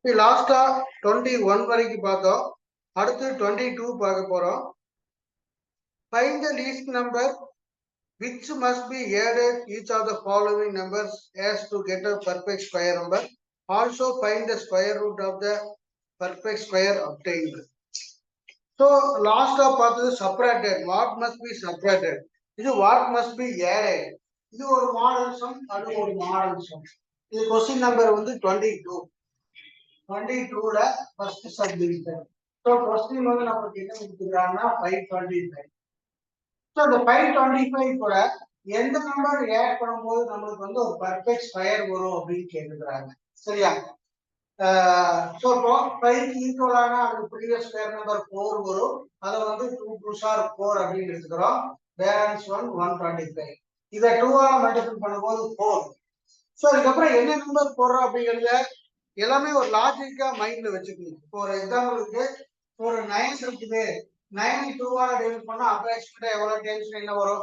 லாஸ்டா 21 வரைக்கும் பார்த்தோம். அடுத்து 22 பார்க்க போறோம். Find the least number which must be added each of the following numbers as to get a perfect square number. Also find the square root of the perfect square obtained. So last of பார்த்தது separated. What must be separated? இது what must be added. இது ஒரு model some, அது ஒரு model some. இது question number வந்து 22. 22ல first subdivision. So question வந்து நமக்கு என்ன கொடுத்துருக்காங்கன்னா 525. ஸோ இந்த 525 கூட எந்த நம்பர் ஆட் பண்ணும்போது நம்மளுக்கு வந்து ஒரு பர்ஃபெக்ட் ஸ்கொயர் வரும் அப்படின்னு கேட்டுக்கிறாங்க. சரியா? ஸோ இப்போ 5க்கு ஈக்குவலான அது ப்ரீவியஸ் ஸ்கொயர் நம்பர் 4 வரும். அதை வந்து 2 2s are 4 அப்படின்னு எடுத்துக்கிறோம். பேலன்ஸ் 125. இதை 2ஆல மல்டிபிள் பண்ணும்போது 4. ஸோ இதுக்கப்புறம் என்ன நம்பர் போடுறோம் அப்படிங்கிறத எல்லாமே ஒரு லாஜிக்கா மைண்ட்ல வச்சுக்கணும். இப்போ ஒரு எக்ஸாம்பிளுக்கு ஒரு 9 இருக்குது, 9 2ஆல டிவைட் பண்ணா அப்ராக்சிமேட்டா எவ்வளவு டைம்ஸ் என்ன வரும்?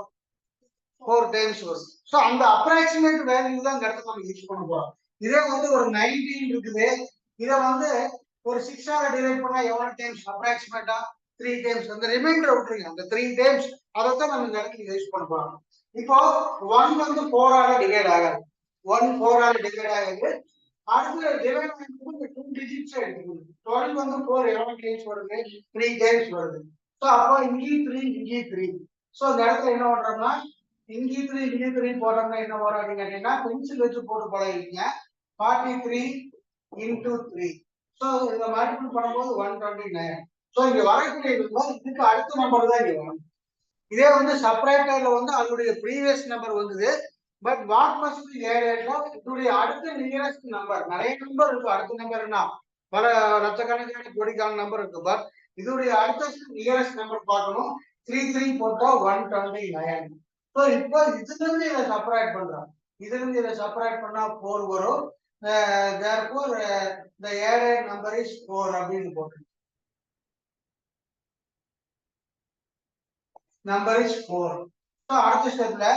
4 டைம்ஸ் வரும். ஸோ அந்த அப்ராக்சிமேட் வேல்யூ தான் இந்த இடத்துல நம்ம யூஸ் பண்ண போறோம். இதே வந்து ஒரு 19 இருக்குது, இதை வந்து ஒரு 6ஆல டிவைட் பண்ணா எவ்வளவு டைம்ஸ்? அப்ராக்சிமேட்டா 3 டைம்ஸ். அந்த ரிமைண்டர் விட்டுருங்க, அந்த 3 டைம்ஸ் அதைத்தான் நம்ம இந்த இடத்துல யூஸ் பண்ண போறோம். இப்போ 1 வந்து 4ஆல டிவைட் ஆகாது. 1 4ஆல டிவைட் ஆகாது. அடுத்து டிவைட் பண்ணும்போது 2 டிஜிட்ஸ் எடுத்துக்கணும். 12 வந்து 4 எவ்வளவு டைம்ஸ் வருது? 3 டைம்ஸ் வருது. ஸோ அப்போ இங்கேயும் 3 இங்கேயும் 3. ஸோ இந்த இடத்துல என்ன பண்றோம்னா இங்கேயும் 3 இங்கேயும் 3 போட்டோம்னா என்ன வரும் அப்படின்னு கேட்டீங்கன்னா பென்சில் வச்சு போட்டு பழகிங்க. 43 into 3. ஸோ இதை மல்டிபிள் பண்ணும்போது 129. ஸோ இங்க வரக்கூடிய இதுக்கு அடுத்த நம்பர் தான் இங்க வரும். இதே வந்து செப்பரேட்டர்ல வந்து அதனுடைய ப்ரீவியஸ் நம்பர் வந்தது. பட் வாட் மஸ்ட் பி ஆடட்னா இதனுடைய அடுத்த நியரஸ்ட் நம்பர், நிறைய நம்பர் இருக்கு. அடுத்த நம்பர்னா பல லட்சக்கணக்கான கோடிக்கான நம்பர் இருக்கு. பட் இதனுடைய அடுத்த நியரஸ்ட் நம்பர் பார்க்கணும். 3 3 போட்டா 129. ஸோ இப்போ இதுல இருந்து இதை செப்பரேட் பண்றோம். இதுல இருந்து இதை செப்பரேட் பண்ணா 4 வரும். therefore the added number is 4 அப்படின்னு போட்டு number is 4. ஸோ அடுத்த ஸ்டெப்ல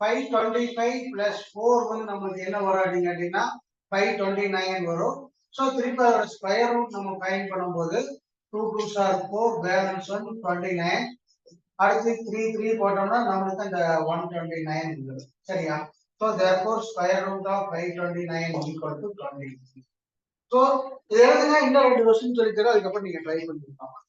525 plus 4 வந்து நமக்கு என்ன வரும் அப்படின்னு கேட்டீங்கன்னா 529 வரும். ஸோ திருப்பி அதோட ஸ்கொயர் ரூட் நம்ம ஃபைண்ட் பண்ணும்போது 2 2s are 4, பேலன்ஸ் 29. அடுத்து 3 3 போட்டோம்னா நம்மளுக்கு அந்த 129 இருக்குது. சரியா? So therefore square root of 529 equal to 23. So இது எழுதுங்க. இன்னும் 2 கொஸ்டின் சொல்லித்தரோம், அதுக்கப்புறம் நீங்க ட்ரை பண்ணிக்கலாம்.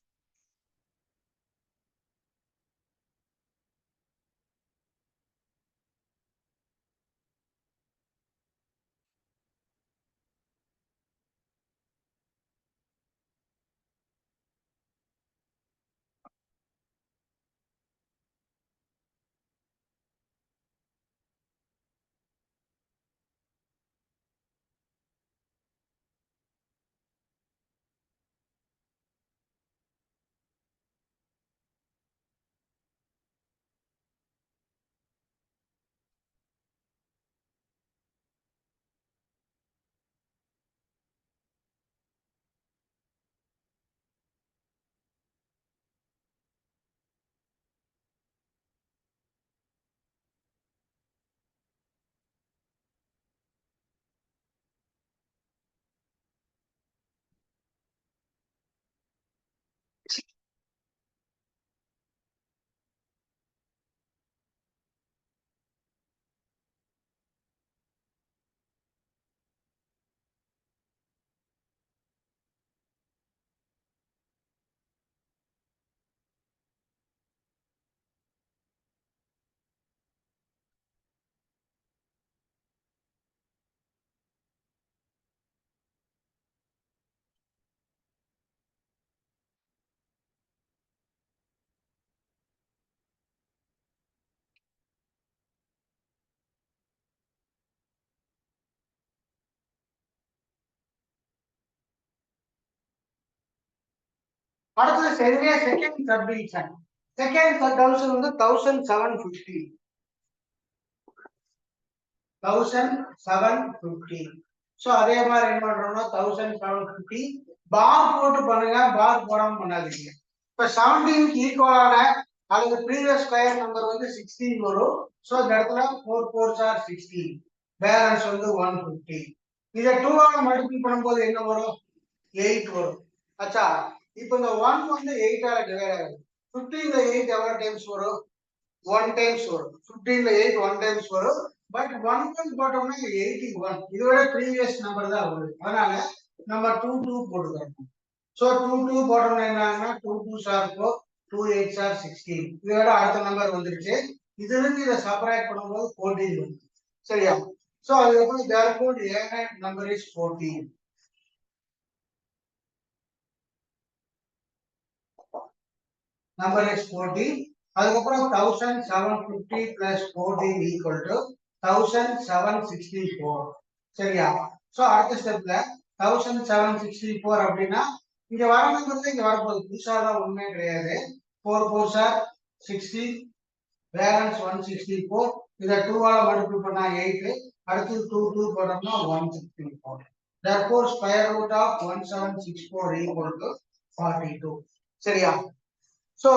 அடுத்தது சரியா செகண்ட் சப்டிவிஷன். செகண்ட் சப்டிவிஷன் வந்து 1750. 1750. சோ அதே மாதிரி என்ன பண்றோம்னா 1750 பார் போட்டு பண்ணுங்க, பார் போடாம பண்ணாதீங்க. இப்ப 17க்கு ஈக்குவலான அல்லது ப்ரீவியஸ் ஸ்கொயர் நம்பர் வந்து 16 வரும். சோ இந்த இடத்துல 4 4s are 16, பேலன்ஸ் வந்து 150. இதை 2ஆல மல்டிபிள் பண்ணும்போது என்ன வரும்? 8 வரும். அச்சா இப்போ இந்த 1 வந்து 8 ஆல டிவைட் ஆகுது. 15 ல 8 எவ்வளவு டைம்ஸ் வரும்? 1 டைம்ஸ் வரும். 15 ல 8 1 டைம்ஸ் வரும். பட் 1 போட்டோம்னா 81. இதோட ப்ரீவியஸ் நம்பர் தான் வருது. அதனால நம்ம 2 போட்டுக்கிறோம். சோ 2 போட்டோம்னா என்னன்னா 2 2s are 4, 2 8s are 16. இதோட அடுத்த நம்பர் வந்துருச்சு. இதுல இருந்து இத செப்பரேட் பண்ணும்போது 14 வருது. சரியா? சோ அதுக்கப்புறம் therefore a number is 14. Number is 14. அதுக்கப்புறம் 1750 plus 14 equal to 1764. சரியா? சோ அடுத்த ஸ்டெப்ல 1764 அப்படின்னா இங்க வர நம்பர் இங்க வரப்போகுது. புதுசா தான் ஒண்ணுமே கிடையாது. 4 4s are 60, பேலன்ஸ் 164. இத 2 ஆல மல்டிப்ளை பண்ணா 8. அடுத்து 2 2 போட்டோம்னா 164. therefore square root of 1764 equal to 42. சரியா? சோ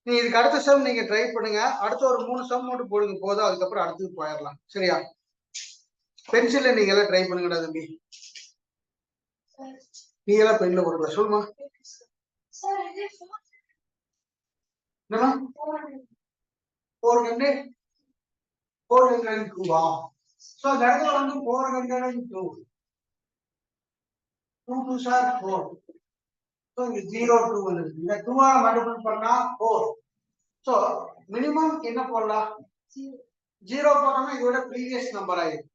நீ இதுக்கு அடுத்த சம் நீங்க ட்ரை பண்ணுங்க. அடுத்த ஒரு 3 சம் மட்டும் போடுங்க போதும். அதுக்கப்புறம் அடுத்து போயிடலாம். சரியா? பென்சில்ல நீங்க எல்லாம் ட்ரை பண்ணுங்கடா தம்பி. நீ எல்லாம் பென்ல போடுற சொல்லுமா. என்னமா 402 சோ இந்த இடத்துல வந்து 402 2 2s are 4. சோ இங்க 0 2 வந்துருது. இந்த 2 ஆல மல்டிப்ளை பண்ணா 4. சோ மினிமம் என்ன போடலாம்? 0 போட்டோம்னா இதோட ப்ரீவியஸ் நம்பர் ஆயிடும்.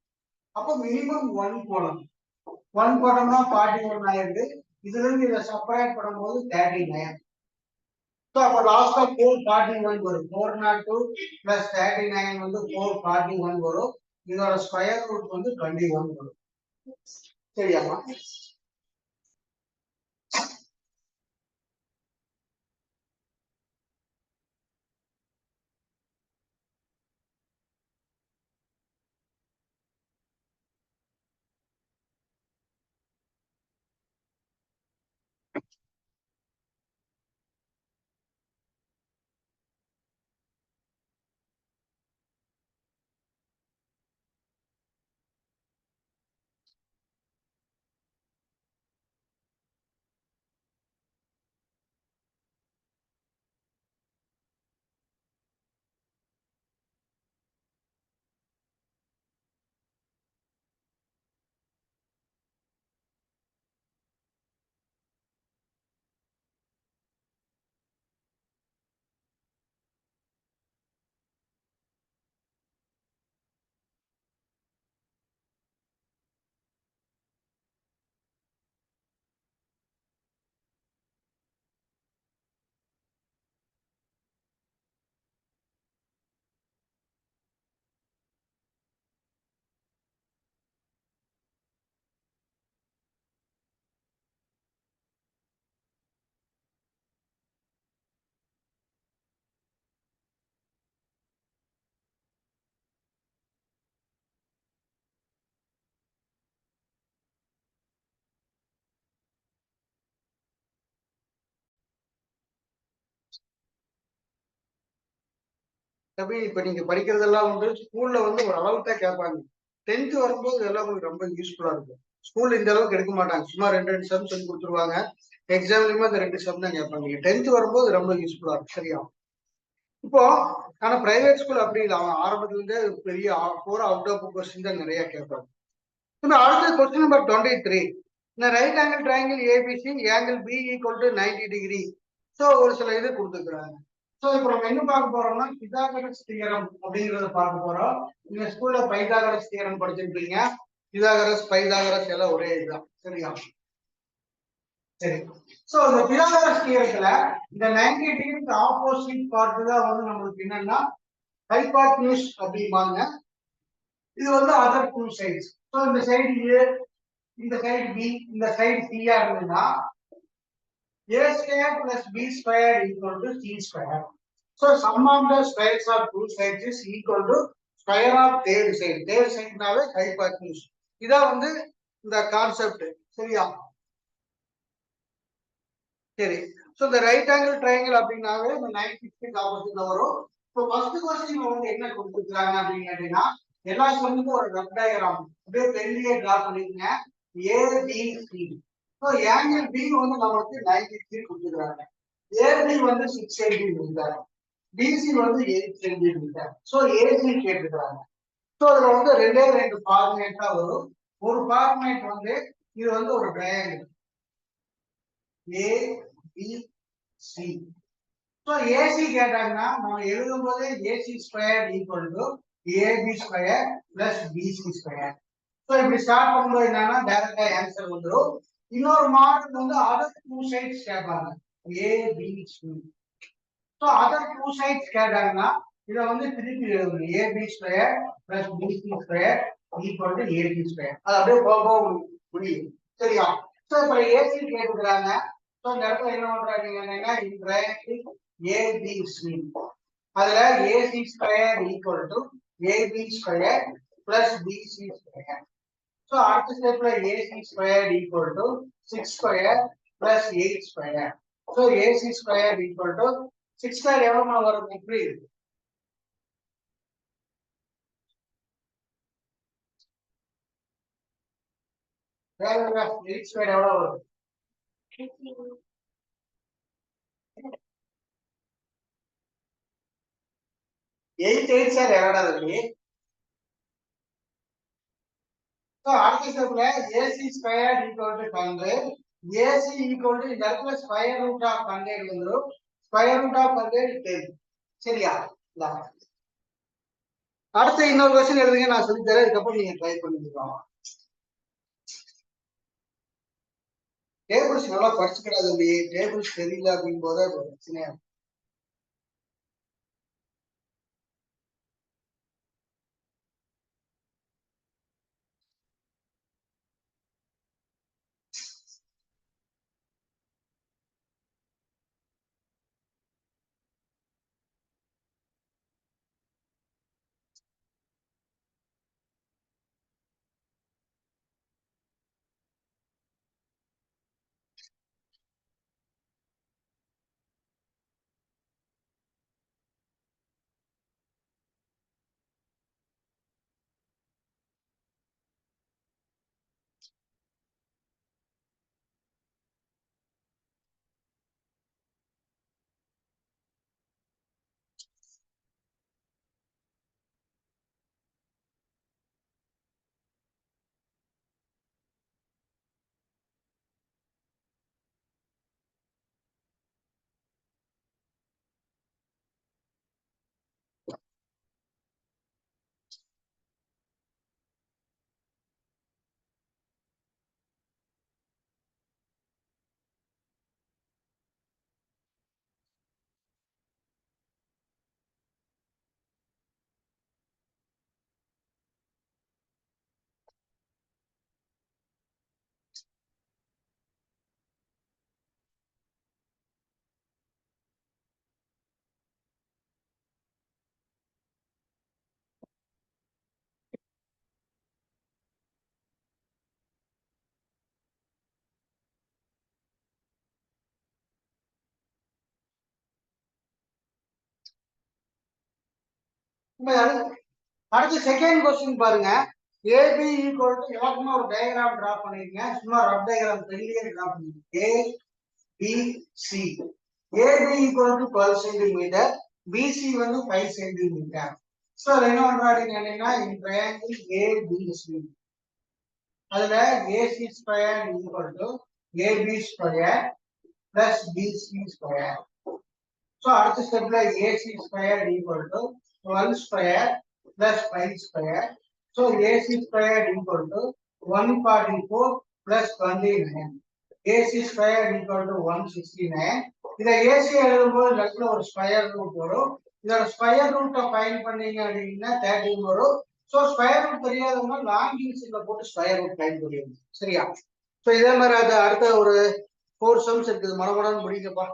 அப்போ மினிமம் 1 போடணும். 1 போட்டோம்னா 41 ஆயிடுது. இதுல இருந்து இதை செப்பரேட் பண்ணும்போது 39. சோ அப்போ லாஸ்ட் ஆஃப் 441 வரும். 402 plus 39 வந்து 441 வரும். இதோட ஸ்கொயர் ரூட் வந்து 21 வரும். சரியாமா? தம்பி இப்ப நீங்க படிக்கிறதெல்லாம் வந்து ஸ்கூல்ல வந்து ஒரு அளவுக்கு தான் கேட்பாங்க. 10th வரும்போது இதெல்லாம் உங்களுக்கு ரொம்ப யூஸ்ஃபுல்லா இருக்கும். ஸ்கூல்ல இந்த அளவுக்கு எடுக்க மாட்டாங்க. சும்மா 2 சம் சொல்லி கொடுத்துருவாங்க. எக்ஸாம்லயுமே அந்த 2 சம் தான் கேட்பாங்க. 10th வரும்போது ரொம்ப யூஸ்ஃபுல்லா இருக்கும். சரியா? இப்போ ஆனா பிரைவேட் ஸ்கூல் அப்படி இல்லை. அவன் ஆரம்பத்துல இருந்தே பெரிய போற அவுட் ஆஃப் கொஸ்டின் தான் நிறைய கேட்பாங்க. இப்போ அடுத்த கொஸ்டின் நம்பர் 23. இந்த right angle triangle ABC angle B equal to 90 degree. So ஒரு சில இது கொடுத்துருக்குறாங்க. சோ இப்போ நம்ம என்ன பார்க்க போறோம்னா பிதாகரஸ் தியரம் அப்படிங்கறத பார்க்க போறோம். நீங்க ஸ்கூல்ல பைதாகரஸ் தியரம் படிச்சிருப்பீங்க. பிதாகரஸ் பைதாகரஸ் எல்லாம் ஒரே இதுதான். சரியா? சரி. சோ இந்த பிதாகரஸ் தியரத்துல இந்த 90 டிகிரிக்கு ஆப்போசிட் பார்ட் தான் வந்து நம்மளுக்கு என்னன்னா ஹைபாட்னியூஸ் அப்படிம்பாங்க. இது வந்து அதர் 2 சைட்ஸ். சோ இந்த சைடு ஏ, இந்த சைடு பி, இந்த சைடு சியா இருந்ததுன்னா a square plus b square equal to c square. So sum of the squares of two sides is equal to square of third side. Third side நாவே hypotenuse. இதா வந்து இந்த concept. சரியா? சரி. So இந்த right angle triangle அப்படினாவே இந்த 90 டிகிரிக்கு ஆப்போசிட்ல வரும். இப்போ ஃபர்ஸ்ட் क्वेश्चन வந்து என்ன கொடுத்திருக்காங்க அப்படினா எல்லா சம்முக்கும் ஒரு ரஃப் டயகிராம் அப்படியே பென்லயே டிரா பண்ணிக்கங்க. ஏபிசி. ஸோ ஆங்கிள் பி வந்து நமக்கு 93 கொடுத்துருக்காங்க. ஏபி வந்து 6 சென்டிமீட்டர், பிசி வந்து 8 சென்டிமீட்டர். ஸோ ஏசி கேட்டுக்கிறாங்க. ஸோ அதுல வந்து ரெண்டு ஃபார்மேட் தான் வரும். ஒரு ஃபார்மேட் வந்து இது வந்து ஒரு ட்ரையாங்கிள் ஏபிசி. ஸோ ஏசி கேட்டாங்கன்னா நம்ம எழுதும் போதே AC square equal to AB square plus BC square. So இப்படி ஸ்டார்ட் பண்ணும்போது என்னன்னா டைரக்டா ஆன்சர் வந்துடும். இன்னொரு மாடல் வந்து அதர் டூ சைட்ஸ் கேட்பாங்க ஏபிசி. ஸோ அதர் டூ சைட்ஸ் கேட்டாங்கன்னா இதை வந்து திருப்பி எழுதணும் AB square plus BC square equal to AB square. அது அப்படியே போக முடியும். சரியா? ஸோ இப்போ ஏசி கேட்டுக்கிறாங்க. ஸோ இந்த இடத்துல என்ன பண்றாங்கன்னா ஏபிசி அதுல AC square equal to AB square plus BC square. So அடுத்த ஸ்டெப்ல AC square equal to 6 square plus 8 square. So AC square equal to 6 square எவ்வளவு வரும்? இப்படி வேற 8 ஸ்கொயர் எவ்வளவு வரும்? 8 8 சார் எவ்வளோ இருக்கு? ஸோ அடுத்த ஸ்டெப்ல AC square equal to 100, AC equal to இந்த இடத்துல ஸ்கொயர் ரூட் ஆஃப் 100 வந்துரும். Square root of 100 10. சரியா? அடுத்த இன்னொரு क्वेश्चन எழுதுங்க, நான் சொல்லி தரேன். இதுக்கப்புறம் நீங்க ட்ரை பண்ணிக்கலாம். டேபிள்ஸ் நல்லா படிச்சுக்கிறாது. டேபிள்ஸ் தெரியல அப்படின் போது பிரச்சனையா இருக்கும். அடுத்து செகண்ட் क्वेश्चन பாருங்க. AB ஈக்குவல் டு எல்லாத்துக்குமே ஒரு டயகிராம் டிரா பண்ணிருங்க. சும்மா ரஃப் டயகிராம் பெரிய டிரா பண்ணிருங்க. ABC AB equal to 12 centimetre, BC வந்து 5 சென்டிமீட்டர். சோ என்ன பண்றாங்கன்னா இந்த ட்ரையாங்கிள் ABC அதுல AC square equal to AB square plus BC square. So அடுத்த ஸ்டெப்ல AC square equal to 12 square plus 5 square. So AC square equal to 144 plus 29. AC square equal to 169. இத AC எழுதும்போது லெஃப்ட்ல ஒரு ஸ்கொயர் ரூட் வரும். இதோட square ரூட்டை find பண்ணீங்க அப்படின்னா 13 வரும். சோ ஸ்கொயர் ரூட் தெரியாதவங்க லாங் டிவிஷன்ல போட்டு ஸ்கொயர் ரூட் ஃபைண்ட் பண்ணிடுங்க. சரியா? சோ இதே மாதிரி அது அடுத்த ஒரு 4 சம்ஸ் இருக்குது. மனமனன்னு முடிக்கப்பா.